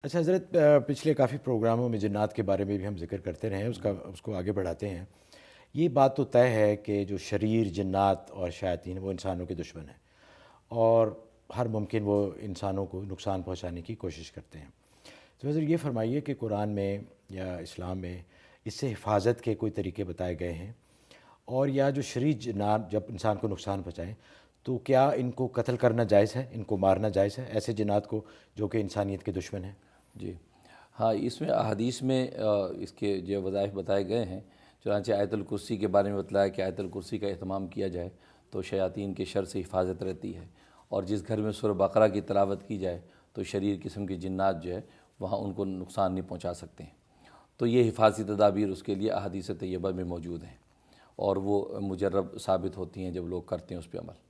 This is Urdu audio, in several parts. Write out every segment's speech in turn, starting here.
اچھا حضرت، پچھلے کافی پروگراموں میں جنات کے بارے میں بھی ہم ذکر کرتے رہے ہیں، اس کو آگے بڑھاتے ہیں۔ یہ بات تو طے ہے کہ جو شریر جنات اور شیاطین وہ انسانوں کے دشمن ہیں، اور ہر ممکن وہ انسانوں کو نقصان پہنچانے کی کوشش کرتے ہیں۔ تو حضرت یہ فرمائیے کہ قرآن میں یا اسلام میں اس سے حفاظت کے کوئی طریقے بتائے گئے ہیں، اور یا جو شریر جنات جب انسان کو نقصان پہنچائیں تو کیا ان کو قتل کرنا جائز ہے، ان کو مارنا جائز ہے، ایسے جنات کو جو کہ انسانیت کے دشمن ہیں؟ جی ہاں، اس میں احادیث میں اس کے جو وظائف بتائے گئے ہیں۔ چنانچہ آیت الکرسی کے بارے میں بتلایا کہ آیت الکرسی کا اہتمام کیا جائے تو شیاطین کے شر سے حفاظت رہتی ہے، اور جس گھر میں سورہ بقرہ کی تلاوت کی جائے تو شریر قسم کے جنات جو ہے وہاں ان کو نقصان نہیں پہنچا سکتے ہیں۔ تو یہ حفاظتی تدابیر اس کے لیے احادیث طیبہ میں موجود ہیں، اور وہ مجرب ثابت ہوتی ہیں جب لوگ کرتے ہیں اس پہ عمل۔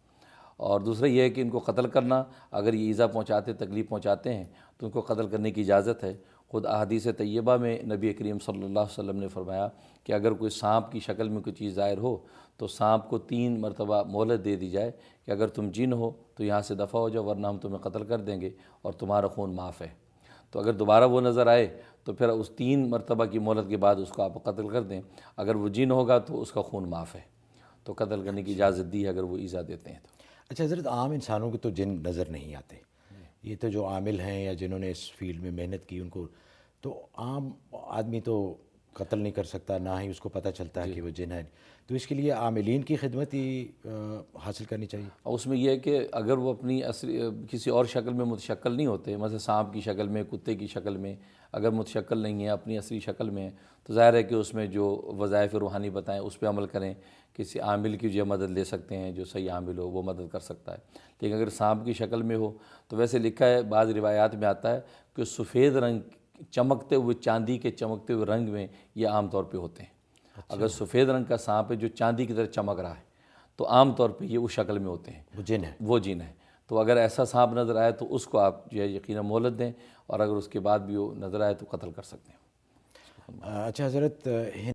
اور دوسرا یہ ہے کہ ان کو قتل کرنا، اگر یہ ایذا پہنچاتے، تکلیف پہنچاتے ہیں تو ان کو قتل کرنے کی اجازت ہے۔ خود احادیث طیبہ میں نبی کریم صلی اللہ علیہ وسلم نے فرمایا کہ اگر کوئی سانپ کی شکل میں کوئی چیز ظاہر ہو تو سانپ کو 3 مرتبہ مہلت دے دی جائے کہ اگر تم جن ہو تو یہاں سے دفع ہو جاؤ، ورنہ ہم تمہیں قتل کر دیں گے اور تمہارا خون معاف ہے۔ تو اگر دوبارہ وہ نظر آئے تو پھر اس 3 مرتبہ کی مہلت کے بعد اس کو آپ قتل کر دیں، اگر وہ جن ہوگا تو اس کا خون معاف ہے۔ تو قتل کرنے کی اجازت دی ہے اگر وہ ایذا دیتے ہیں تو۔ اچھا حضرت، عام انسانوں کو تو جن نظر نہیں آتے، یہ تو جو عامل ہیں یا جنہوں نے اس فیلڈ میں محنت کی ان کو تو عام آدمی تو قتل نہیں کر سکتا، نہ ہی اس کو پتہ چلتا ہے کہ وہ جن ہے، تو اس کے لیے عاملین کی خدمت ہی حاصل کرنی چاہیے۔ اور اس میں یہ ہے کہ اگر وہ اپنی اصلی کسی اور شکل میں متشکل نہیں ہوتے، مثلا سانپ کی شکل میں، کتے کی شکل میں اگر متشکل نہیں ہیں، اپنی اصلی شکل میں ہیں، تو ظاہر ہے کہ اس میں جو وظائف روحانی بتائیں اس پہ عمل کریں۔ کسی عامل کی جو مدد لے سکتے ہیں، جو صحیح عامل ہو وہ مدد کر سکتا ہے۔ لیکن اگر سانپ کی شکل میں ہو تو ویسے لکھا ہے، بعض روایات میں آتا ہے کہ سفید رنگ، چمکتے ہوئے چاندی کے چمکتے ہوئے رنگ میں یہ عام طور پہ ہوتے ہیں۔ اگر سفید رنگ کا سانپ ہے جو چاندی کی طرح چمک رہا ہے تو عام طور پہ یہ اس شکل میں ہوتے ہیں، وہ جن ہے۔ وہ جن ہے۔ تو اگر ایسا سانپ نظر آئے تو اس کو آپ جو ہے یقیناً مہلت دیں، اور اگر اس کے بعد بھی وہ نظر آئے تو قتل کر سکتے ہیں۔ اچھا حضرت،